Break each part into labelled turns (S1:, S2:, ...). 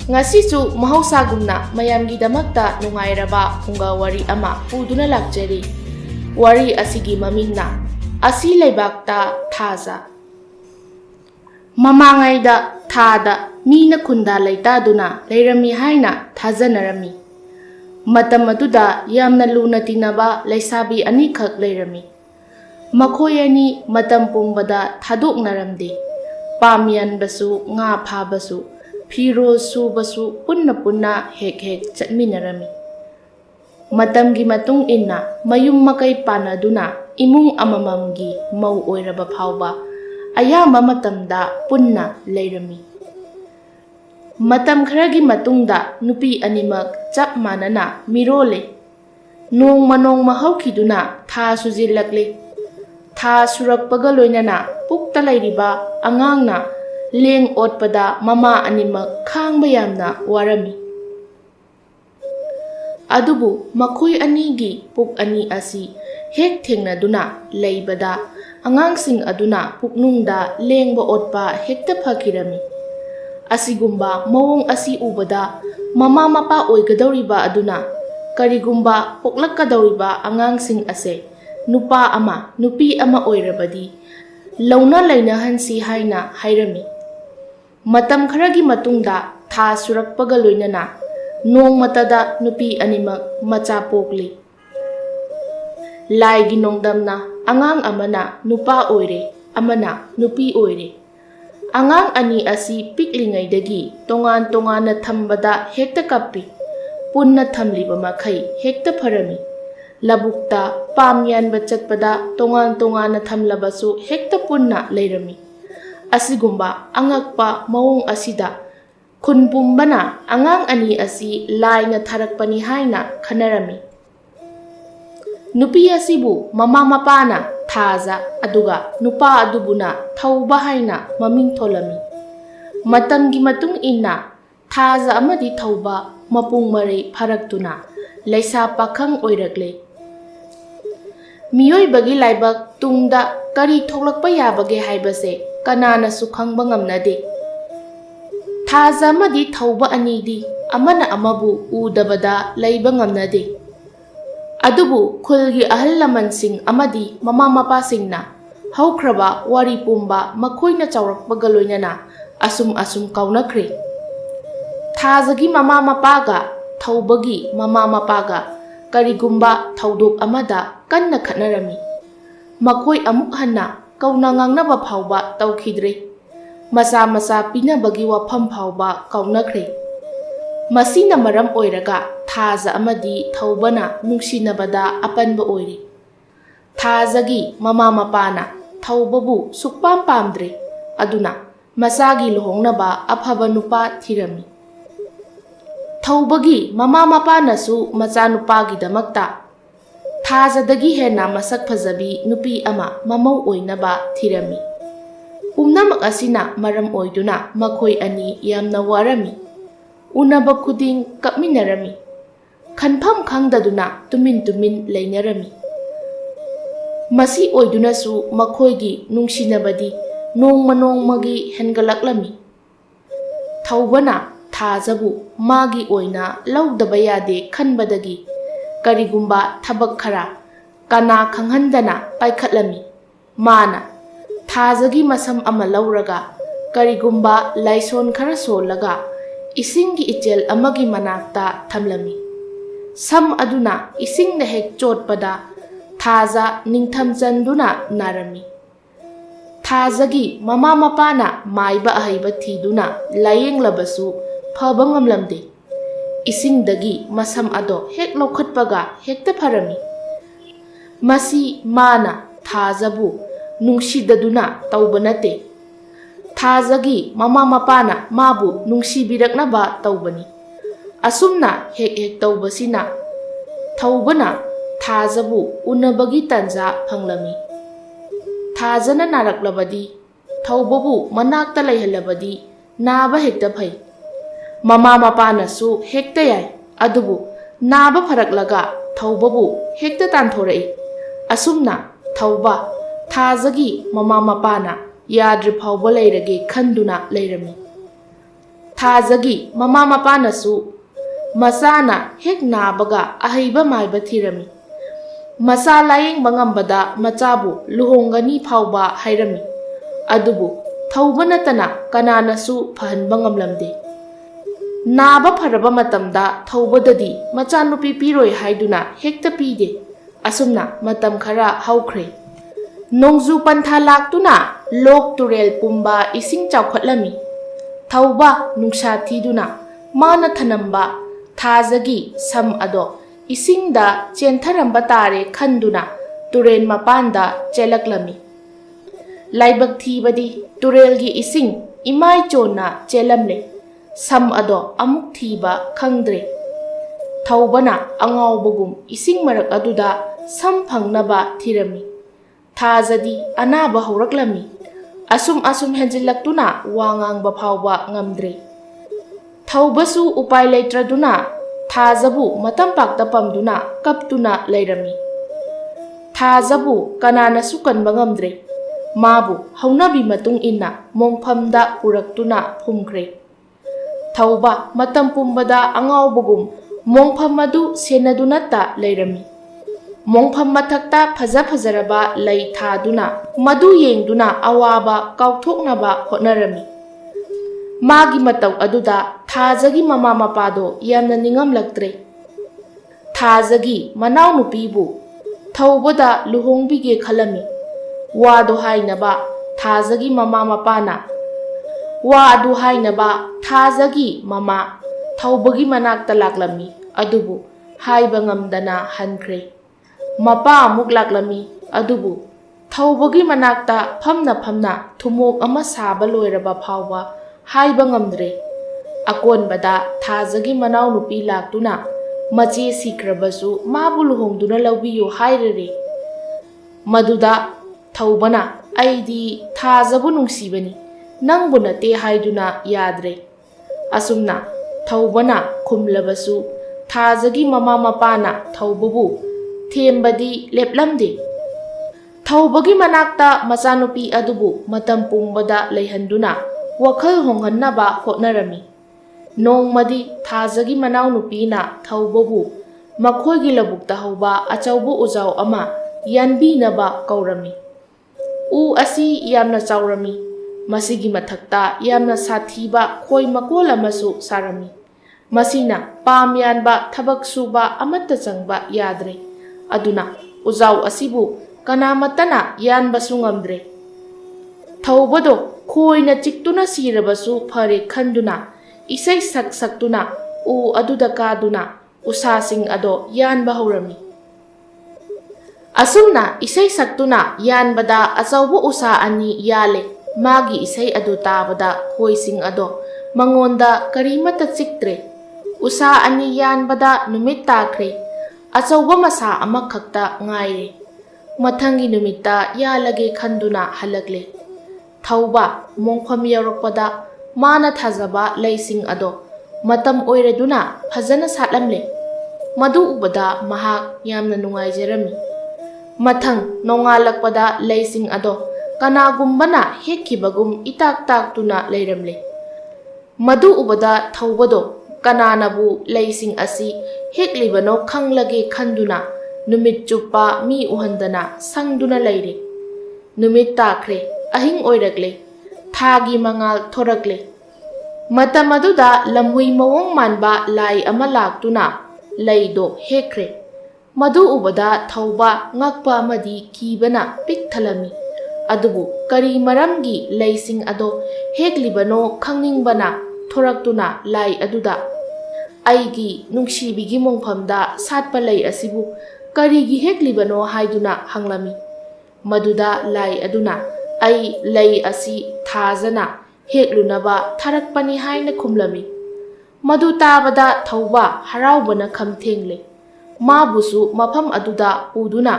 S1: Ngasisu mahausagunna mayamgidamakta nungairaba punga wari ama puduna lakjari. Wari asigi mamingna asi leibakta thaza. Mamangaida thada mina khunda leitaduna leirami haina thajanarami. Matam aduda yamna luna tinaba leisabi anikhak leirami. Makhoi ani matam pumbada thadoknaramde. Pamiyan basu nga phabasu phiro subasu punna punna hek chatminarami. Matamgi matung inna mayum makai panaduna imung amamamgi mau oiraba phauba ayamba matamda punna leirami. Matam kharagi matungda nupi animak chap manana mirole. Nong manong mahaukiduna tha sujilakle. Tha surakpaga loinana pukta lairiba angangna leng otpada mama animak khangba yamna warami. Adubu makhoi anigi puk ani asi hek thengnaduna leibada angangsing aduna puknungda lengba otpa hekta phakirami. Asigumba mawong asi ubada mama mapa oigadawriba aduna karigumba poklakadawriba angangsing ase nupa ama nupi ama oirabadi launa lainahansi haina hairami. Matam kharagi matungda tha surakpaga loinana nong matada nupi animak macha pokli. Laigi nongdamna angang amana nupa oire amana nupi oire. Angang ani asi piklingaidagi tongan tongana thambada hekta kappi. Punna thamliba makhai hekta pharami. Labukta pamyan bachatpada tongan tongana thamlabasu hekta punna leirami. Asigumba angakpa mawong asida khunpumbana angang ani asi lai nga tharakpani haina khanarami. Nupi asibu mama mapana thaza aduga nupa adubuna thauba haina maming tholami. Matamgi matung inna thaza amadi thauba mapung marei pharaktuna leisa pakhang oirakle. Miyoi bagi laibak tungda kari thoklakpa yabage haibase kanana su khangba ngamnade. Thaza amadi thauba anidi amana amabu udabada leiba ngamnade. Adubu khulgi ahal lamansing amadi mama mapasingna haukraba wari pumba makhoina chawrakpaga loinana asum kaunakhre. Thazagi mama mapaga thaubagi mama mapaga karigumba thaudok amada kanna khatnarami. Makhoi amuk hanna kauna ngangnaba phauba taukhidre. Masa pinabagi wafam phauba kaunakhre. Masina maram oiraga thaza amadi thaubana nungsinabada apanba oire. Thazagi mama mapana thaubabu sukpam pamdre aduna masagi luhongnaba afaba nupa thirami. Thaubagi mama mapana su macha nupagi damakta thazadagi hena masak phajabi nupi ama mamau oinaba thirami. Pumnamak asina maram oiduna makhoi ani yamna warami. Unaba khuding kapminarami. Khanpham khangdaduna tumin leinarami. Masi oiduna su makhoigi nungsinabadi nongmagi hengalaklami. Thaubana thazabu magi oina laudaba yade khanbadagi karigumba thabak khara kana khanghandana paikhatlami. Mana thazagi masam ama lauraga karigumba laison khara solaga isingi ichel amagi manakta thamlami. Sam aduna isingda hek chotpada thaza ningthamchanduna narami. Thazagi mama mapana maiba ahaiba thiduna layenglabasu phaba ngamlamde. Isingdagi masam ado hek lokhatpaga hekta pharami. Masi mana thazabu nungsidaduna taubanate. Thazagi mama mapana mabu nungsibiraknaba taubani. Asumna hek taubasina thaubana thazabu unabagi tanja phanglami. Thazana naraklabadi thaubabu manakta laihalabadi naba hekta phai. Mama mapana su hekta yai adubu naba pharaklaga thaubabu hekta tanthorai. Asumna thauba thazagi mama mapana yadri phauba leirage khanduna leirami. ꯊꯥꯖꯒꯤ ꯃꯃꯥ ꯃꯄꯥꯅꯁꯨ ꯃꯆꯥꯅ ꯍꯦꯛ ꯅꯥꯕꯒ ꯑꯍꯩꯕ ꯃꯥꯏꯕ ꯊꯤꯔꯝꯃꯤ꯫ ꯃꯆꯥ ꯂꯥꯌꯦꯡꯕ ꯉꯝꯕꯗ ꯃꯆꯥꯕꯨ ꯂꯨꯍꯣꯡꯒꯅꯤ ꯐꯥꯎꯕ ꯍꯥꯏꯔꯝꯃꯤ꯫ ꯑꯗꯨꯕꯨ ꯊꯧꯕ ꯅꯠꯇꯅ ꯀꯅꯥꯅꯁꯨ ꯐꯍꯟꯕ ꯉꯝꯂꯝꯗꯦ꯫ ꯅꯥꯕ ꯐꯔꯕ ꯃꯇꯝꯗ ꯊꯧꯕꯗꯗꯤ ꯃꯆꯥꯅꯨꯄꯤ ꯄꯤꯔꯣꯏ ꯍꯥꯏꯗꯨꯅ ꯍꯦꯛꯇ ꯄꯤꯗꯦ꯫ ꯑꯁꯨꯝꯅ ꯃꯇꯝ ꯈꯔ ꯍꯧꯈ꯭ꯔꯦ꯫ ꯅꯣꯡꯖꯨ ꯄꯟꯊꯥ ꯂꯥꯛꯇꯨꯅ ꯂꯣꯛ ꯇꯨꯔꯦꯜ ꯄꯨꯝꯕ ꯏꯁꯤꯡ ꯆꯥꯎꯈꯠꯂꯝꯃꯤ꯫ ꯊꯧꯕ ꯅꯨꯡꯁꯥ ꯊꯤꯗꯨꯅ ꯃꯥꯅ ꯊꯅꯝꯕ ꯊꯥꯖꯒꯤ ꯁꯝ ꯑꯗꯣ ꯏꯁꯤꯡꯗ ꯆꯦꯟꯊꯔꯝꯕ ꯇꯥꯔꯦ ꯈꯟꯗꯨꯅ ꯇꯨꯔꯦꯜ ꯃꯄꯥꯟꯗ ꯆꯦꯜꯂꯛꯂꯝꯃꯤ꯫ ꯂꯥꯏꯕꯛ ꯊꯤꯕꯗꯤ ꯇꯨꯔꯦꯜꯒꯤ ꯏꯁꯤꯡ ꯏꯃꯥꯏ ꯆꯣꯟꯅ ꯆꯦꯜꯂꯝꯂꯦ꯫ ꯁꯝ ꯑꯗꯣ ꯑꯃꯨꯛ ꯊꯤꯕ ꯈꯪꯗ꯭ꯔꯦ꯫ ꯊꯧꯕꯅ ꯑꯉꯥꯎꯕꯒꯨꯝ ꯏꯁꯤꯡ ꯃꯔꯛ ꯑꯗꯨꯗ ꯁꯝ ꯐꯪꯅꯕ ꯊꯤꯔꯝꯃꯤ꯫ ꯊꯥꯖꯗꯤ ꯑꯅꯥꯕ ꯍꯧꯔꯛꯂꯝꯃꯤ꯫ ꯑꯁꯨꯝ ꯍꯦꯟꯖꯤꯜꯂꯛꯇꯨꯅ ꯋꯥ ꯉꯥꯡꯕ ꯐꯥꯎꯕ ꯉꯝꯗ꯭ꯔꯦ꯫ ꯊꯧꯕꯁꯨ ꯎꯄꯥꯏ ꯂꯩꯇ꯭ꯔꯗꯨꯅ ꯊꯥꯖꯕꯨ ꯃꯇꯝꯄꯥꯛꯇ ꯄꯝꯗꯨꯅ ꯀꯞꯇꯨꯅ ꯂꯩꯔꯝꯃꯤ꯫ ꯊꯥꯖꯕꯨ ꯀꯅꯥꯅꯁꯨ ꯀꯟꯕ ꯉꯝꯗ꯭ꯔꯦ꯫ ꯃꯥꯕꯨ ꯍꯧꯅꯕꯤ ꯃꯇꯨꯡ ꯏꯟꯅ ꯃꯣꯡꯐꯝꯗ ꯄꯨꯔꯛꯇꯨꯅ ꯐꯨꯝꯈ꯭ꯔꯦ꯫ ꯊꯧꯕ ꯃꯇꯝ ꯄꯨꯝꯕꯗ ꯑꯉꯥꯎꯕꯒꯨꯝ ꯃꯣꯡꯐꯝ ꯑꯗꯨ ꯁꯦꯟꯅꯗꯨꯅꯇ ꯂꯩꯔꯝꯃꯤ꯫ ꯃꯣꯡꯐꯝ ꯃꯊꯛꯇ ꯐꯖꯔꯕ ꯂꯩ ꯊꯥꯗꯨꯅ ꯃꯗꯨ ꯌꯦꯡꯗꯨꯅ ꯑꯋꯥꯕ ꯀꯥꯎꯊꯣꯛꯅꯕ ꯍꯣꯠꯅꯔꯝꯃꯤ꯫ ꯃꯥꯒꯤ ꯃꯇꯧ ꯑꯗꯨꯗ ꯊꯥꯖꯒꯤ ꯃꯃꯥ ꯃꯄꯥꯗꯣ ꯌꯥꯝꯅ ꯅꯤꯡꯉꯝꯂꯛꯇ꯭ꯔꯦ꯫ ꯊꯥꯖꯒꯤ ꯃꯅꯥꯎꯅꯨꯄꯤꯕꯨ ꯊꯧꯕꯗ ꯂꯨꯍꯣꯡꯕꯤꯒꯦ ꯈꯜꯂꯝꯃꯤ꯫ ꯋꯥꯗꯣ ꯍꯥꯏꯅꯕ ꯊꯥꯖꯒꯤ ꯃꯃꯥ ꯃꯄꯥꯅ ꯋꯥ ꯑꯗꯨ ꯍꯥꯏꯅꯕ ꯊꯥꯖꯒꯤ ꯃꯃꯥ ꯊꯧꯕꯒꯤ ꯃꯅꯥꯛꯇ ꯂꯥꯛꯂꯝꯃꯤ꯫ ꯑꯗꯨꯕꯨ ꯍꯥꯏꯕ ꯉꯝꯗꯅ ꯍꯟꯈ꯭ꯔꯦ꯫ ꯃꯄꯥ ꯑꯃꯨꯛ ꯂꯥꯛꯂꯝꯃꯤ꯫ ꯑꯗꯨꯕꯨ ꯊꯧꯕꯒꯤ ꯃꯅꯥꯛꯇ ꯐꯝꯅ ꯊꯨꯃꯣꯛ ꯑꯃ ꯁꯥꯕ ꯂꯣꯏꯔꯕ ꯐꯥꯎꯕ ꯍꯥꯏꯕ ꯉꯝꯗ꯭ꯔꯦ꯫ ꯑꯀꯣꯟꯕꯗ ꯊꯥꯖꯒꯤ ꯃꯅꯥꯎꯅꯨꯄꯤ ꯂꯥꯛꯇꯨꯅ ꯃꯆꯦ ꯁꯤꯈ꯭ꯔꯕꯁꯨ ꯃꯥꯕꯨ ꯂꯨꯍꯣꯡꯗꯨꯅ ꯂꯧꯕꯤꯌꯨ ꯍꯥꯏꯔꯔꯦ꯫ ꯃꯗꯨꯗ ꯊꯧꯕꯅ ꯑꯩꯗꯤ ꯊꯥꯖꯕꯨ ꯅꯨꯡꯁꯤꯕꯅꯤ, ꯅꯪꯕꯨ ꯅꯠꯇꯦ ꯍꯥꯏꯗꯨꯅ ꯌꯥꯗ꯭ꯔꯦ꯫ ꯑꯁꯨꯝꯅ ꯊꯧꯕꯅ ꯈꯨꯝꯂꯕꯁꯨ ꯊꯥꯖꯒꯤ ꯃꯃꯥ ꯃꯄꯥꯅ ꯊꯧꯕꯕꯨ ꯊꯦꯝꯕꯗꯤ ꯂꯦꯞꯂꯝꯗꯦ꯫ ꯊꯧꯕꯒꯤ ꯃꯅꯥꯛꯇ ꯃꯆꯥꯅꯨꯄꯤ ꯑꯗꯨꯕꯨ ꯃꯇꯝ ꯄꯨꯝꯕꯗ ꯂꯩꯍꯟꯗꯨꯅ ꯋꯥꯈꯜ ꯍꯣꯡꯍꯟꯅꯕ ꯍꯣꯠꯅꯔꯝꯃꯤ꯫ ꯅꯣꯡꯃꯗꯤ ꯊꯥꯖꯒꯤ ꯃꯅꯥꯎꯅꯨꯄꯤꯅ ꯊꯧꯕꯕꯨ ꯃꯈꯣꯏꯒꯤ ꯂꯧꯕꯨꯛꯇ ꯍꯧꯕ ꯑꯆꯧꯕ ꯎꯖꯥꯎ ꯑꯃ ꯌꯥꯟꯕꯤꯅꯕ ꯀꯧꯔꯝꯃꯤ꯫ ꯎ ꯑꯁꯤ ꯌꯥꯝꯅ ꯆꯥꯎꯔꯝꯃꯤ꯫ ꯃꯁꯤꯒꯤ ꯃꯊꯛꯇ ꯌꯥꯝꯅ ꯁꯥꯊꯤꯕ ꯈꯣꯏ ꯃꯀꯣꯜ ꯑꯃꯁꯨ ꯁꯥꯔꯝꯃꯤ꯫ ꯃꯁꯤꯅ ꯄꯥꯝ ꯌꯥꯟꯕ ꯊꯕꯛ ꯁꯨꯕ ꯑꯃꯠꯇ ꯆꯪꯕ ꯌꯥꯗ꯭ꯔꯦ꯫ ꯑꯗꯨꯅ ꯎꯖꯥꯎ ꯑꯁꯤꯕꯨ ꯀꯅꯥꯃꯠꯇꯅ ꯌꯥꯟꯕꯁꯨ ꯉꯝꯗ꯭ꯔꯦ꯫ ꯊꯧꯕꯗꯣ ꯈꯣꯏꯅ ꯆꯤꯛꯇꯨꯅ ꯁꯤꯔꯕꯁꯨ ꯐꯔꯦ ꯈꯟꯗꯨꯅ ꯏꯁꯩ ꯁꯛꯇꯨꯅ ꯎ ꯑꯗꯨꯗ ꯀꯥꯗꯨꯅ ꯎꯁꯥꯁꯤꯡ ꯑꯗꯣ ꯌꯥꯟꯕ ꯍꯧꯔꯝꯃꯤ꯫ ꯑꯁꯨꯝꯅ ꯏꯁꯩ ꯁꯛꯇꯨꯅ ꯌꯥꯟꯕꯗ ꯑꯆꯧꯕ ꯎꯁꯥ ꯑꯅꯤ ꯌꯥꯜꯂꯦ꯫ ꯃꯥꯒꯤ ꯏꯁꯩ ꯑꯗꯨ ꯇꯥꯕꯗ ꯈꯣꯏꯁꯤꯡ ꯑꯗꯣ ꯃꯉꯣꯟꯗ ꯀꯔꯤꯃꯠꯇ ꯆꯤꯛꯇ꯭ꯔꯦ꯫ ꯎꯁꯥ ꯑꯅꯤ ꯌꯥꯟꯕꯗ ꯅꯨꯃꯤꯠ ꯇꯥꯈ꯭ꯔꯦ꯫ ꯑꯆꯧꯕ ꯃꯁꯥ ꯑꯃꯈꯛꯇ ꯉꯥꯏꯔꯦ꯫ ꯃꯊꯪꯒꯤ ꯅꯨꯃꯤꯠꯇ ꯌꯥꯜꯂꯒꯦ ꯈꯟꯗꯨꯅ ꯍꯜꯂꯛꯂꯦ꯫ ꯊꯧꯕ ꯃꯣꯡꯐꯝ ꯌꯧꯔꯛꯄꯗ ꯃꯥꯅ ꯊꯥꯖꯕ ꯂꯩꯁꯤꯡ ꯑꯗꯣ ꯃꯇꯝ ꯑꯣꯏꯔꯗꯨꯅ ꯐꯖꯅ ꯁꯥꯠꯂꯝꯂꯦ꯫ ꯃꯗꯨ ꯎꯕꯗ ꯃꯍꯥꯛ ꯌꯥꯝꯅ ꯅꯨꯡꯉꯥꯏꯖꯔꯝꯃꯤ꯫ ꯃꯊꯪ ꯅꯣꯡꯉꯥꯜꯂꯛꯄꯗ ꯂꯩꯁꯤꯡ ꯑꯗꯣ ꯀꯅꯥꯒꯨꯝꯕꯅ ꯍꯦꯛꯈꯤꯕꯒꯨꯝ ꯏꯇꯥꯛ ꯇꯥꯛꯇꯨꯅ ꯂꯩꯔꯝꯂꯦ꯫ ꯃꯗꯨ ꯎꯕꯗ ꯊꯧꯕꯗꯣ ꯀꯅꯥꯅꯕꯨ ꯂꯩꯁꯤꯡ ꯑꯁꯤ ꯍꯦꯛꯂꯤꯕꯅꯣ ꯈꯪꯂꯒꯦ ꯈꯟꯗꯨꯅ ꯅꯨꯃꯤꯠ ꯆꯨꯞꯄ ꯃꯤ ꯎꯍꯟꯗꯅ ꯁꯪꯗꯨꯅ ꯂꯩꯔꯦ꯫ ꯅꯨꯃꯤꯠ ꯇꯥꯈ꯭ꯔꯦ꯫ ꯑꯍꯤꯡ ꯑꯣꯏꯔꯛꯂꯦ꯫ ꯊꯥꯒꯤ ꯃꯉꯥꯜ ꯊꯣꯔꯛꯂꯦ꯫ ꯃꯇꯝ ꯑꯗꯨꯗ ꯂꯝꯍꯨꯏ ꯃꯑꯣꯡ ꯃꯥꯟꯕ ꯂꯥꯏ ꯑꯃ ꯂꯥꯛꯇꯨꯅ ꯂꯩꯗꯣ ꯍꯦꯛꯈ꯭ꯔꯦ꯫ ꯃꯗꯨ ꯎꯕꯗ ꯊꯧꯕ ꯉꯛꯄ ꯑꯃꯗꯤ ꯀꯤꯕꯅ ꯄꯤꯛ ꯊꯜꯂꯝꯃꯤ꯫ ꯑꯗꯨꯕꯨ ꯀꯔꯤ ꯃꯔꯝꯒꯤ ꯂꯩꯁꯤꯡ ꯑꯗꯣ ꯍꯦꯛꯂꯤꯕꯅꯣ ꯈꯪꯅꯤꯡꯕꯅ ꯊꯣꯔꯛꯇꯨꯅ ꯂꯥꯏ ꯑꯗꯨꯗ ꯑꯩꯒꯤ ꯅꯨꯡꯁꯤꯕꯤꯒꯤ ꯃꯣꯡꯐꯝꯗ ꯁꯥꯠꯄ ꯂꯩ ꯑꯁꯤꯕꯨ ꯀꯔꯤꯒꯤ ꯍꯦꯛꯂꯤꯕꯅꯣ ꯍꯥꯏꯗꯨꯅ ꯍꯪꯂꯝꯃꯤ꯫ ꯃꯗꯨꯗ ꯂꯥꯏ ꯑꯗꯨꯅ ꯑꯩ ꯂꯩ ꯑꯁꯤ ꯊꯥꯖꯅ ꯍꯦꯛꯂꯨꯅꯕ ꯊꯥꯔꯛꯄꯅꯤ ꯍꯥꯏꯅ ꯈꯨꯝꯂꯝꯃꯤ꯫ ꯃꯗꯨ ꯇꯥꯕꯗ ꯊꯧꯕ ꯍꯔꯥꯎꯕꯅ ꯈꯝ ꯊꯦꯡꯂꯦ꯫ ꯃꯥꯕꯨꯁꯨ ꯃꯐꯝ ꯑꯗꯨꯗ ꯄꯨꯗꯨꯅ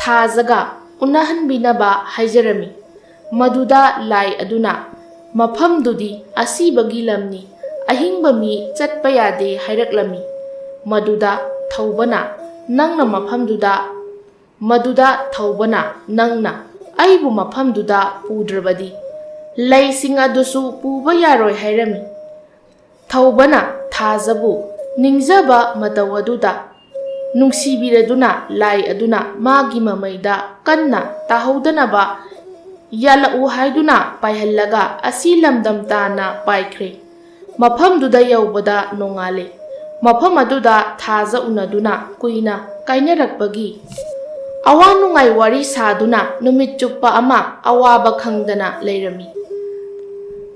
S1: ꯊꯥꯖꯒ ꯎꯅꯍꯟꯕꯤꯅꯕ ꯍꯥꯏꯖꯔꯝꯃꯤ꯫ ꯃꯗꯨꯗ ꯂꯥꯏ ꯑꯗꯨꯅ ꯃꯐꯝꯗꯨꯗꯤ ꯑꯁꯤꯕꯒꯤ ꯂꯝꯅꯤ, ꯑꯍꯤꯡꯕ ꯃꯤ ꯆꯠꯄ ꯌꯥꯗꯦ ꯍꯥꯏꯔꯛꯂꯝꯃꯤ꯫ ꯃꯗꯨꯗ ꯊꯧꯕꯅ ꯅꯪꯅ ꯑꯩꯕꯨ ꯃꯐꯝꯗꯨꯗ ꯄꯨꯗ꯭ꯔꯕꯗꯤ ꯂꯩꯁꯤꯡ ꯑꯗꯨꯁꯨ ꯄꯨꯕ ꯌꯥꯔꯣꯏ ꯍꯥꯏꯔꯝꯃꯤ꯫ ꯊꯧꯕꯅ ꯊꯥꯖꯕꯨ ꯅꯤꯡꯖꯕ ꯃꯇꯧ ꯑꯗꯨꯗ ꯅꯨꯡꯁꯤꯕꯤꯔꯗꯨꯅ ꯂꯥꯏ ꯑꯗꯨꯅ ꯃꯥꯒꯤ ꯃꯃꯩꯗ ꯀꯟꯅ ꯇꯥꯍꯧꯗꯅꯕ ꯌꯥꯜꯂꯛꯎ ꯍꯥꯏꯗꯨꯅ ꯄꯥꯏꯍꯜꯂꯒ ꯑꯁꯤ ꯂꯝꯗꯝ ꯇꯥꯅ ꯄꯥꯏꯈ꯭ꯔꯦ꯫ ꯃꯐꯝꯗꯨꯗ ꯌꯧꯕꯗ ꯅꯣꯡꯉꯥꯜꯂꯦ꯫ ꯃꯐꯝ ꯑꯗꯨꯗ ꯊꯥꯖ ꯎꯅꯗꯨꯅ ꯀꯨꯏꯅ ꯀꯥꯏꯅꯔꯛꯄꯒꯤ ꯑꯋꯥ ꯅꯨꯡꯉꯥꯏ ꯋꯥꯔꯤ ꯁꯥꯗꯨꯅ ꯅꯨꯃꯤꯠ ꯆꯨꯞꯄ ꯑꯃ ꯑꯋꯥꯕ ꯈꯪꯗꯅ ꯂꯩꯔꯝꯃꯤ꯫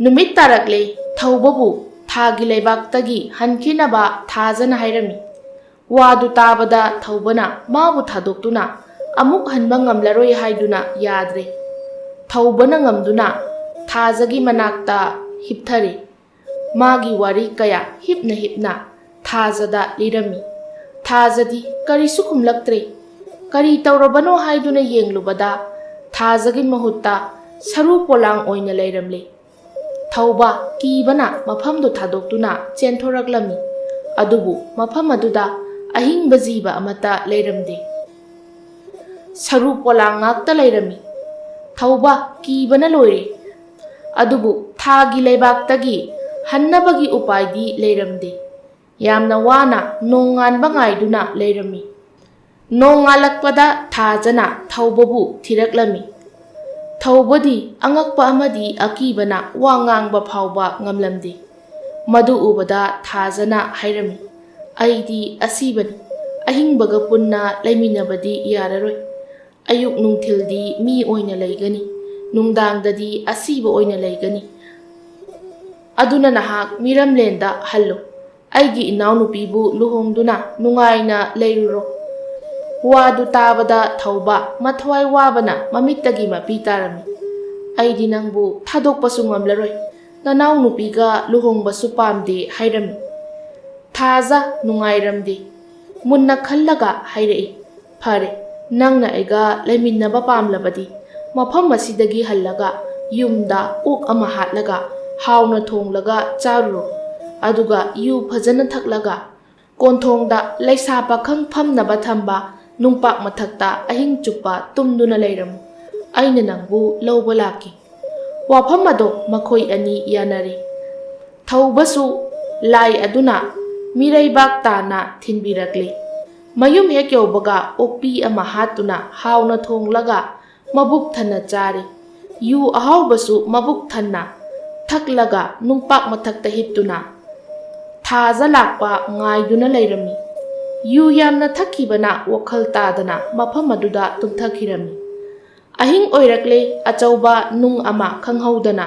S1: ꯅꯨꯃꯤꯠ ꯇꯥꯔꯛꯂꯦ꯫ ꯊꯧꯕꯕꯨ ꯊꯥꯒꯤ ꯂꯩꯕꯥꯛꯇꯒꯤ ꯍꯟꯈꯤꯅꯕ ꯊꯥꯖꯅ ꯍꯥꯏꯔꯝꯃꯤ꯫ ꯋꯥꯗꯨ ꯇꯥꯕꯗ ꯊꯧꯕꯅ ꯃꯥꯕꯨ ꯊꯥꯗꯣꯛꯇꯨꯅ ꯑꯃꯨꯛ ꯍꯟꯕ ꯉꯝꯂꯔꯣꯏ ꯍꯥꯏꯗꯨꯅ ꯌꯥꯗ꯭ꯔꯦ꯫ ꯊꯧꯕꯅ ꯉꯝꯗꯨꯅ ꯊꯥꯖꯒꯤ ꯃꯅꯥꯛꯇ ꯍꯤꯞꯊꯔꯦ꯫ ꯃꯥꯒꯤ ꯋꯥꯔꯤ ꯀꯌꯥ ꯍꯤꯞꯅ ꯍꯤꯞꯅ ꯊꯥꯖꯗ ꯂꯤꯔꯝꯃꯤ꯫ ꯊꯥꯖꯗꯤ ꯀꯔꯤꯁꯨ ꯈꯨꯝꯂꯛꯇ꯭ꯔꯦ꯫ ꯀꯔꯤ ꯇꯧꯔꯕꯅꯣ ꯍꯥꯏꯗꯨꯅ ꯌꯦꯡꯂꯨꯕꯗ ꯊꯥꯖꯒꯤ ꯃꯍꯨꯠꯇ ꯁꯔꯨ ꯄꯣꯂꯥꯡ ꯑꯣꯏꯅ ꯂꯩꯔꯝꯂꯦ꯫ ꯊꯧꯕ ꯀꯤꯕꯅ ꯃꯐꯝꯗꯨ ꯊꯥꯗꯣꯛꯇꯨꯅ ꯆꯦꯟꯊꯣꯔꯛꯂꯝꯃꯤ꯫ ꯑꯗꯨꯕꯨ ꯃꯐꯝ ꯑꯗꯨꯗ ꯑꯍꯤꯡꯕ ꯖꯤꯕ ꯑꯃꯠꯇ ꯂꯩꯔꯝꯗꯦ꯫ ꯁꯔꯨ ꯄꯣꯂꯥꯡ ꯉꯥꯛꯇ ꯂꯩꯔꯝꯃꯤ꯫ ꯊꯧꯕ ꯀꯤꯕꯅ ꯂꯣꯏꯔꯦ꯫ ꯑꯗꯨꯕꯨ ꯊꯥꯒꯤ ꯂꯩꯕꯥꯛꯇꯒꯤ ꯍꯟꯅꯕꯒꯤ ꯎꯄꯥꯏꯗꯤ ꯂꯩꯔꯝꯗꯦ꯫ ꯌꯥꯝꯅ ꯋꯥꯅ ꯅꯣꯡꯉꯥꯟꯕ ꯉꯥꯏꯗꯨꯅ ꯂꯩꯔꯝꯃꯤ꯫ ꯅꯣꯡꯉꯥꯜꯂꯛꯄꯗ ꯊꯥꯖꯅ ꯊꯧꯕꯕꯨ ꯊꯤꯔꯛꯂꯝꯃꯤ꯫ ꯊꯧꯕꯗꯤ ꯑꯉꯛꯄ ꯑꯃꯗꯤ ꯑꯀꯤꯕꯅ ꯋꯥ ꯉꯥꯡꯕ ꯐꯥꯎꯕ ꯉꯝꯂꯝꯗꯦ꯫ ꯃꯗꯨ ꯎꯕꯗ ꯊꯥꯖꯅ ꯍꯥꯏꯔꯝꯃꯤ, ꯑꯩꯗꯤ ꯑꯁꯤꯕꯅꯤ꯫ ꯑꯍꯤꯡꯕꯒ ꯄꯨꯟꯅ ꯂꯩꯃꯤꯟꯅꯕꯗꯤ ꯌꯥꯔꯔꯣꯏ꯫ ꯑꯌꯨꯛ ꯅꯨꯡꯊꯤꯜꯗꯤ ꯃꯤ ꯑꯣꯏꯅ ꯂꯩꯒꯅꯤ, ꯅꯨꯡꯗꯥꯡꯗꯗꯤ ꯑꯁꯤꯕ ꯑꯣꯏꯅ ꯂꯩꯒꯅꯤ꯫ ꯑꯗꯨꯅ ꯅꯍꯥꯛ ꯃꯤꯔꯝꯂꯦꯟꯗ ꯍꯜꯂꯨ꯫ ꯑꯩꯒꯤ ꯏꯅꯥꯎꯅꯨꯄꯤꯕꯨ ꯂꯨꯍꯣꯡꯗꯨꯅ ꯅꯨꯡꯉꯥꯏꯅ ꯂꯩꯔꯨꯔꯣ꯫ ꯋꯥꯗꯨ ꯇꯥꯕꯗ ꯊꯧꯕ ꯃꯊ꯭ꯋꯥꯏ ꯋꯥꯕꯅ ꯃꯃꯤꯠꯇꯒꯤ ꯃꯄꯤ ꯇꯥꯔꯝꯃꯤ꯫ ꯑꯩꯗꯤ ꯅꯪꯕꯨ ꯊꯥꯗꯣꯛꯄꯁꯨ ꯉꯝꯂꯔꯣꯏ, ꯅꯅꯥꯎꯅꯨꯄꯤꯒ ꯂꯨꯍꯣꯡꯕꯁꯨ ꯄꯥꯝꯗꯦ ꯍꯥꯏꯔꯝꯃꯤ꯫ ꯊꯥꯖ ꯅꯨꯡꯉꯥꯏꯔꯝꯗꯦ꯫ ꯃꯨꯟꯅ ꯈꯜꯂꯒ ꯍꯥꯏꯔꯛꯏ, ꯐꯔꯦ, ꯅꯪꯅ ꯑꯩꯒ ꯂꯩꯃꯤꯟꯅꯕ ꯄꯥꯝꯂꯕꯗꯤ ꯃꯐꯝ ꯑꯁꯤꯗꯒꯤ ꯍꯜꯂꯒ ꯌꯨꯝꯗ ꯑꯣꯛ ꯑꯃ ꯍꯥꯠꯂꯒ ꯍꯥꯎꯅ ꯊꯣꯡꯂꯒ ꯆꯥꯔꯨꯔꯣ꯫ ꯑꯗꯨꯒ ꯌꯨ ꯐꯖꯅ ꯊꯛꯂꯒ ꯀꯣꯟꯊꯣꯡꯗ ꯂꯩꯁꯥ ꯄꯥꯈꯪ ꯐꯝꯅꯕ ꯊꯝꯕ ꯅꯨꯡꯄꯥꯛ ꯃꯊꯛꯇ ꯑꯍꯤꯡ ꯆꯨꯞꯄ ꯇꯨꯝꯗꯨꯅ ꯂꯩꯔꯝꯃꯨ꯫ ꯑꯩꯅ ꯅꯪꯕꯨ ꯂꯧꯕ ꯂꯥꯛꯀꯦ꯫ ꯋꯥꯐꯝ ꯑꯗꯣ ꯃꯈꯣꯏ ꯑꯅꯤ ꯌꯥꯅꯔꯦ꯫ ꯊꯧꯕꯁꯨ ꯂꯥꯏ ꯑꯗꯨꯅ ꯃꯤꯔꯩꯕꯥꯛ ꯇꯥꯅ ꯊꯤꯟꯕꯤꯔꯛꯂꯦ꯫ ꯃꯌꯨꯝ ꯍꯦꯛ ꯌꯧꯕꯒ ꯑꯣꯛꯄꯤ ꯑꯃ ꯍꯥꯠꯇꯨꯅ ꯍꯥꯎꯅ ꯊꯣꯡꯂꯒ ꯃꯕꯨꯛ ꯊꯟꯅ ꯆꯥꯔꯦ꯫ ꯌꯨ ꯑꯍꯥꯎꯕꯁꯨ ꯃꯕꯨꯛ ꯊꯟꯅ ꯊꯛꯂꯒ ꯅꯨꯡꯄꯥꯛ ꯃꯊꯛꯇ ꯍꯤꯞꯇꯨꯅ ꯊꯥꯖ ꯂꯥꯛꯄ ꯉꯥꯏꯗꯨꯅ ꯂꯩꯔꯝꯃꯤ꯫ ꯌꯨ ꯌꯥꯝꯅ ꯊꯛꯈꯤꯕꯅ ꯋꯥꯈꯜ ꯇꯥꯗꯅ ꯃꯐꯝ ꯑꯗꯨꯗ ꯇꯨꯝꯊꯈꯤꯔꯝꯃꯤ꯫ ꯑꯍꯤꯡ ꯑꯣꯏꯔꯛꯂꯦ꯫ ꯑꯆꯧꯕ ꯅꯨꯡ ꯑꯃ ꯈꯪꯍꯧꯗꯅ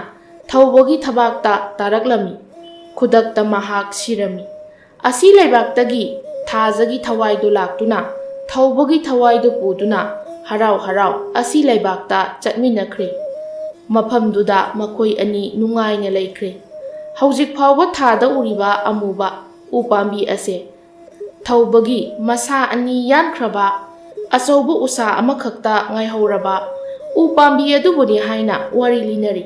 S1: ꯊꯧꯕꯒꯤ ꯊꯕꯥꯛꯇ ꯇꯥꯔꯛꯂꯝꯃꯤ꯫ ꯈꯨꯗꯛꯇ ꯃꯍꯥꯛ ꯁꯤꯔꯝꯃꯤ꯫ ꯑꯁꯤ ꯂꯩꯕꯥꯛꯇꯒꯤ ꯊꯥꯖꯒꯤ ꯊꯋꯥꯏꯗꯨ ꯂꯥꯛꯇꯨꯅ ꯊꯧꯕꯒꯤ ꯊꯋꯥꯏꯗꯨ ꯄꯨꯗꯨꯅ ꯍꯔꯥꯎ ꯍꯔꯥꯎ ꯑꯁꯤ ꯂꯩꯕꯥꯛꯇ ꯆꯠꯃꯤꯟꯅꯈ꯭ꯔꯦ꯫ ꯃꯐꯝꯗꯨꯗ ꯃꯈꯣꯏ ꯑꯅꯤ ꯅꯨꯡꯉꯥꯏꯅ ꯂꯩꯈ꯭ꯔꯦ꯫ ꯍꯧꯖꯤꯛ ꯐꯥꯎꯕ ꯊꯥꯗ ꯎꯔꯤꯕ ꯑꯃꯨꯕ ꯎ ꯄꯥꯝꯕꯤ ꯑꯁꯦ ꯊꯧꯕꯒꯤ ꯃꯁꯥ ꯑꯅꯤ ꯌꯥꯟꯈ꯭ꯔꯕ ꯑꯆꯧꯕ ꯎꯁꯥ ꯑꯃꯈꯛꯇ ꯉꯥꯏꯍꯧꯔꯕ ꯎ ꯄꯥꯝꯕꯤ ꯑꯗꯨꯕꯨꯅꯤ ꯍꯥꯏꯅ ꯋꯥꯔꯤ ꯂꯤꯅꯔꯤ꯫